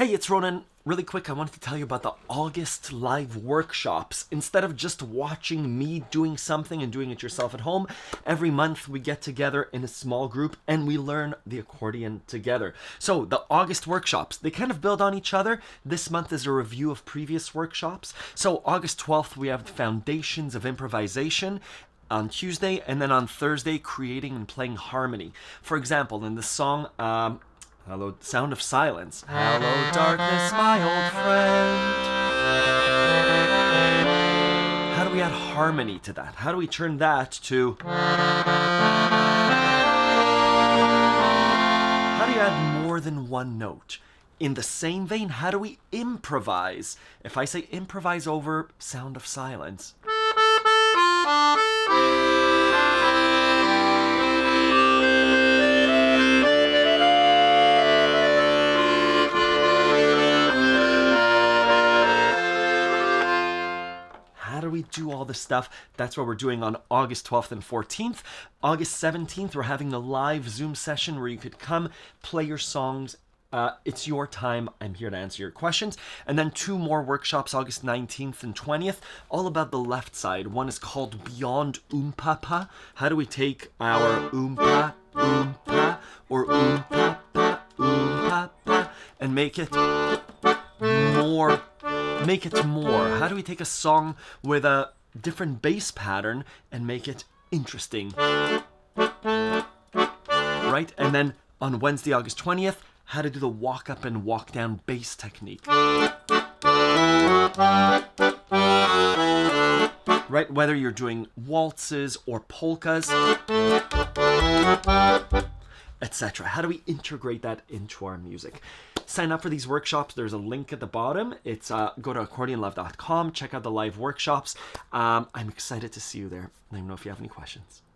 Hey, it's Ronan. Really quick, I wanted to tell you about the August live workshops. Instead of just watching me doing something and doing it yourself at home, every month we get together in a small group and we learn the accordion together. So the August workshops, they kind of build on each other. This month is a review of previous workshops. So August 12th, we have the foundations of improvisation on Tuesday, and then on Thursday, creating and playing harmony. For example, in the song, hello, Sound of Silence. Hello, darkness, my old friend. How do we add harmony to that? How do we turn that to... How do you add more than one note? In the same vein, how do we improvise? If I say improvise over Sound of Silence... How do we do all this stuff? That's what we're doing on August 12th and 14th. August 17th, we're having a live Zoom session where you could come, play your songs. It's your time. I'm here to answer your questions. And then 2 more workshops, August 19th and 20th, all about the left side. One is called Beyond Oom-Pah. How do we take our Oom-Pah, Oom-Pah, or Oom-Pah, Oom-Pah, and make it more... Make it more. How do we take a song with a different bass pattern and make it interesting? Right? And then on Wednesday, August 20th, how to do the walk up and walk down bass technique. Right? Whether you're doing waltzes or polkas, etc. How do we integrate that into our music? Sign up for these workshops. There's a link at the bottom. It's go to accordionlove.com. Check out the live workshops. I'm excited to see you there. Let me know if you have any questions.